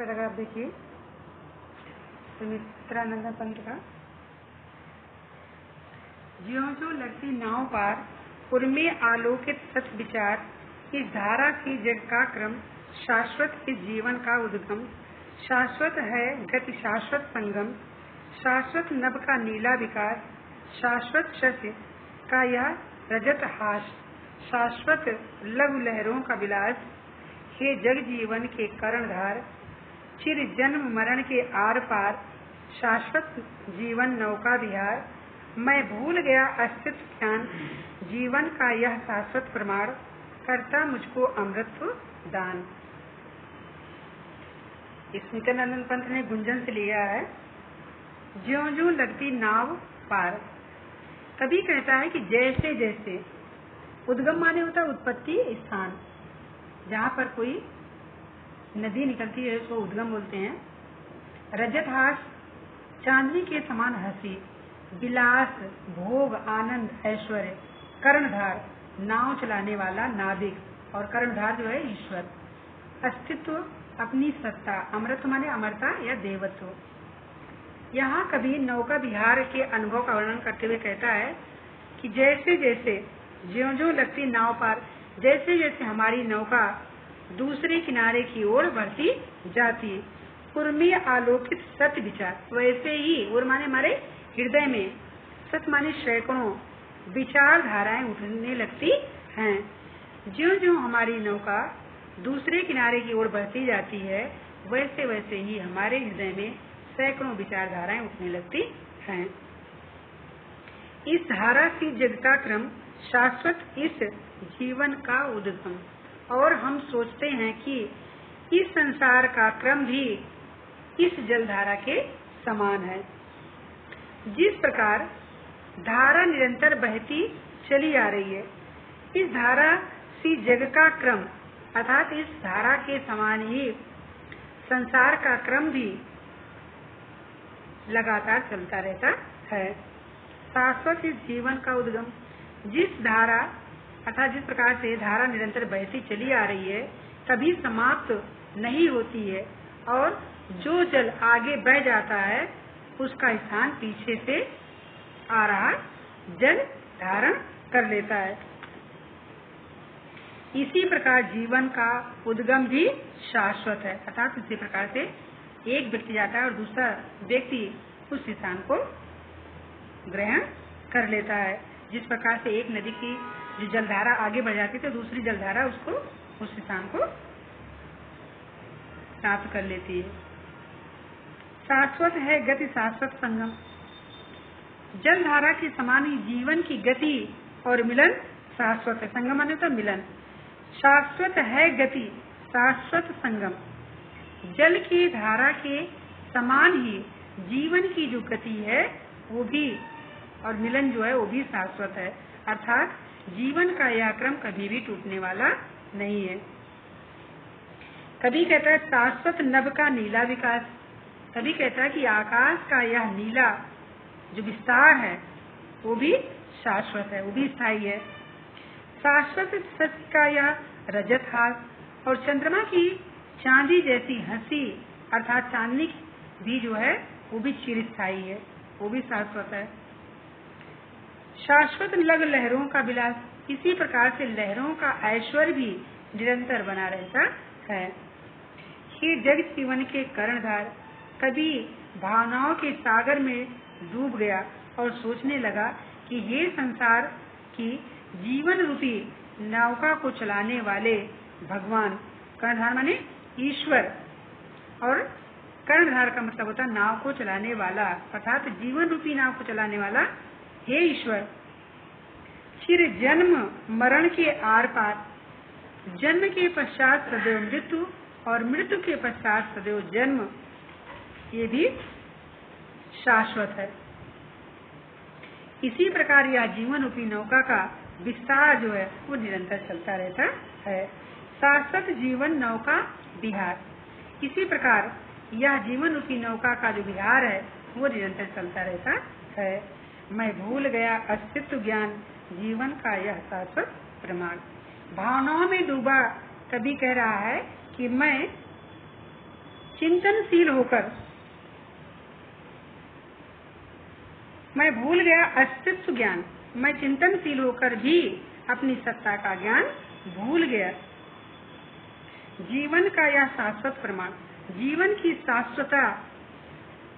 Paragraph देखिए सुमित्रानंद पंत का। ज्यों-ज्यों लगती नाव पार उर्मे आलोकित सत विचार, इस धारा की जग का क्रम, शाश्वत इस जीवन का उद्गम। शाश्वत है गति शाश्वत संगम, शाश्वत नभ का नीला विकास, शाश्वत शस्य का यह रजत हास, शाश्वत लघु लहरों का विलास। हे जग जीवन के कर्णधार, चिर जन्म मरण के आर पार, शाश्वत जीवन नौका विहार। मैं भूल गया अस्तित्व ज्ञान, जीवन का यह शाश्वत प्रमाण, करता मुझको अमृतत्व दान। स्मितानंद पंत ने गुंजन से लिया है। ज्यों-ज्यों लगती नाव पार। कभी कहता है कि जैसे जैसे, उद्गम माने होता है उत्पत्ति स्थान, जहाँ पर कोई नदी निकलती है उसको उद्गम बोलते हैं। रजत हास, चांदनी के समान हंसी, विलास भोग आनंद ऐश्वर्य। कर्णधार, नाव चलाने वाला नाविक, और कर्णधार जो है ईश्वर। अस्तित्व, अपनी सत्ता। अमृत माने अमरता या देवत्व। यहाँ कभी नौका विहार के अनुभव का वर्णन करते हुए कहता है कि जैसे जैसे, ज्यों-ज्यों लगती नाव पार, जैसे जैसे हमारी नौका दूसरे किनारे की ओर बढ़ती जाती है, उर्मी आलोकित सत्य विचार, वैसे ही उर माने हमारे हृदय में, सत माने सैकड़ों विचार धाराएं उठने लगती हैं। ज्यों-ज्यों हमारी नौका दूसरे किनारे की ओर बढ़ती जाती है, वैसे वैसे ही हमारे हृदय में सैकड़ों विचारधाराएं उठने लगती हैं। इस धारा की जग का क्रम, शाश्वत इस जीवन का उद्गम। और हम सोचते हैं कि इस संसार का क्रम भी इस जलधारा के समान है। जिस प्रकार धारा निरंतर बहती चली आ रही है, इस धारा सी जग का क्रम अर्थात इस धारा के समान ही संसार का क्रम भी लगातार चलता रहता है। शाश्वत इस जीवन का उद्गम। जिस धारा अर्थात जिस प्रकार से धारा निरंतर बहती चली आ रही है, कभी समाप्त नहीं होती है, और जो जल आगे बह जाता है उसका स्थान पीछे से आ रहा जल धारण कर लेता है। इसी प्रकार जीवन का उद्गम भी शाश्वत है, अर्थात इसी प्रकार से एक व्यक्ति जाता है और दूसरा व्यक्ति उस स्थान को ग्रहण कर लेता है। जिस प्रकार से एक नदी की जो जलधारा आगे बढ़ जाती है तो दूसरी जलधारा उसको उस स्थान को प्राप्त कर लेती है। शाश्वत है गति शाश्वत संगम। जलधारा के समान ही जीवन की गति और मिलन शाश्वत है। संगम माने तो मिलन। शाश्वत है गति शाश्वत संगम। जल की धारा के समान ही जीवन की जो गति है वो भी, और मिलन जो है वो भी शाश्वत है, अर्थात जीवन का यह क्रम कभी भी टूटने वाला नहीं है। कभी कहता है शाश्वत नभ का नीला विकास। कभी कहता है कि आकाश का यह नीला जो विस्तार है वो भी शाश्वत है, वो भी स्थायी है। शाश्वत सत्य का यह रजत हास, और चंद्रमा की चांदी जैसी हंसी अर्थात चांदनी भी जो है वो भी चिरस्थायी है, वो भी शाश्वत है। शाश्वत लघु लहरों का विलास। इसी प्रकार से लहरों का ऐश्वर्य भी निरंतर बना रहता है। ये जग जीवन के कर्णधार। कभी भावनाओं के सागर में डूब गया और सोचने लगा कि ये संसार की जीवन रूपी नौका को चलाने वाले भगवान, कर्णधार माने ईश्वर, और कर्णधार का मतलब होता है नाव को चलाने वाला, अर्थात जीवन रूपी नाव को चलाने वाला हे ईश्वर। चिर जन्म मरण के आर पार। जन्म के पश्चात सदैव मृत्यु, और मृत्यु के पश्चात सदैव जन्म, ये भी शाश्वत है। इसी प्रकार यह जीवन रूपी नौका का विस्तार जो है वो निरंतर चलता रहता है। शाश्वत जीवन नौका विहार। इसी प्रकार यह जीवन रूपी नौका का जो विहार है वो निरंतर चलता रहता है। मैं भूल गया अस्तित्व ज्ञान, जीवन का यह शाश्वत प्रमाण। भावनाओं में डूबा कभी कह रहा है कि मैं चिंतनशील होकर मैं भूल गया अस्तित्व ज्ञान। मैं चिंतनशील होकर भी अपनी सत्ता का ज्ञान भूल गया। जीवन का यह शाश्वत प्रमाण, जीवन की शाश्वतता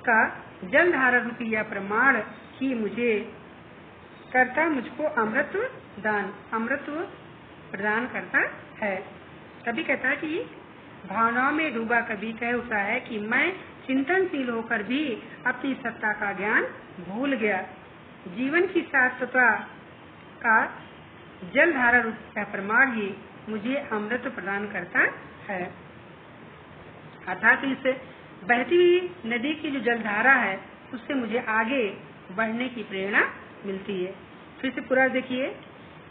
का जलधारा रूपी यह प्रमाण ही मुझे करता मुझको अमृत प्रदान करता है। कभी कहता है कि भावनाओं में डूबा कभी कह उठा है कि मैं चिंतनशील होकर भी अपनी सत्ता का ज्ञान भूल गया। जीवन की शाश्वतता का जलधारा रूप का प्रमाण ही मुझे अमृत प्रदान करता है। अर्थात इस बहती हुई नदी की जो जलधारा है उससे मुझे आगे बढ़ने की प्रेरणा मिलती है। फिर से पूरा देखिए।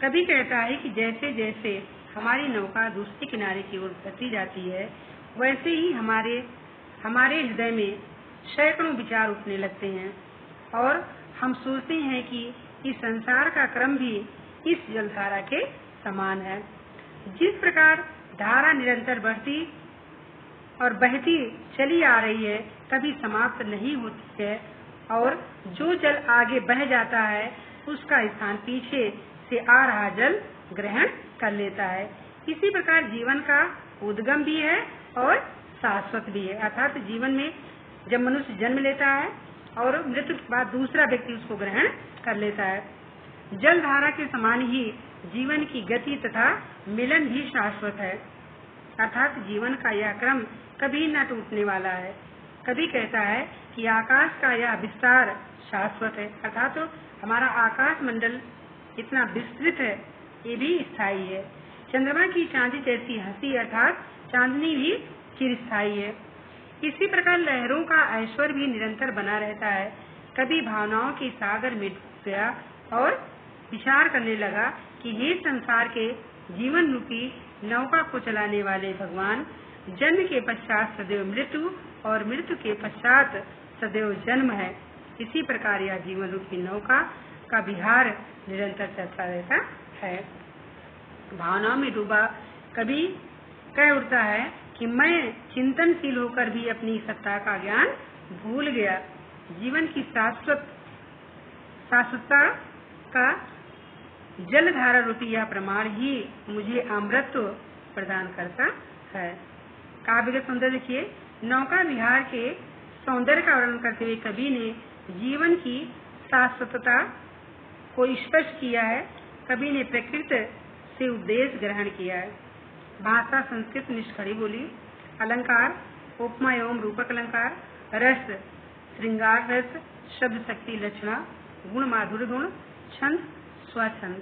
कभी कहता है कि जैसे जैसे हमारी नौका दूसरे किनारे की ओर बढ़ती जाती है वैसे ही हमारे हृदय में सैकड़ों विचार उठने लगते हैं और हम सोचते हैं कि इस संसार का क्रम भी इस जलधारा के समान है। जिस प्रकार धारा निरंतर बढ़ती और बहती चली आ रही है, कभी समाप्त नहीं होती है और जो जल आगे बह जाता है उसका स्थान पीछे से आ रहा जल ग्रहण कर लेता है। इसी प्रकार जीवन का उद्गम भी है और शाश्वत भी है। अर्थात जीवन में जब मनुष्य जन्म लेता है और मृत्यु के बाद दूसरा व्यक्ति उसको ग्रहण कर लेता है। जलधारा के समान ही जीवन की गति तथा मिलन भी शाश्वत है। अर्थात जीवन का यह क्रम कभी न टूटने वाला है। कभी कहता है कि आकाश का यह विस्तार शाश्वत है। अर्थात हमारा आकाश मंडल इतना विस्तृत है, ये भी स्थायी है। चंद्रमा की चांदी जैसी हंसी अर्थात चांदनी भी चिरस्थायी है। इसी प्रकार लहरों का ऐश्वर्य भी निरंतर बना रहता है। कभी भावनाओं के सागर में डूब गया और विचार करने लगा कि हे संसार के जीवन रूपी नौका को चलाने वाले भगवान, जन्म के पश्चात सदैव मृत्यु और मृत्यु के पश्चात सदैव जन्म है। इसी प्रकार यह जीवन रूपी नौका का विहार निरंतर चलता रहता है। भावनाओं में डूबा कभी कह उठता है कि मैं चिंतनशील होकर भी अपनी सत्ता का ज्ञान भूल गया। जीवन की शाश्वतता का जलधारा रूपी यह प्रमाण ही मुझे अमृत प्रदान करता है। काव्य के सौंदर्य देखिए। नौका विहार के सौंदर्य का वर्णन करते हुए कवि ने जीवन की शाश्वतता को स्पष्ट किया है। कवि ने प्रकृति से उपदेश ग्रहण किया है। भाषा संस्कृत निष्खड़ी बोली, अलंकार उपमा एवं रूपक अलंकार, रस श्रृंगार रस, शब्द शक्ति लक्षणा, गुण माधुर्य गुण, छंद स्वछंद।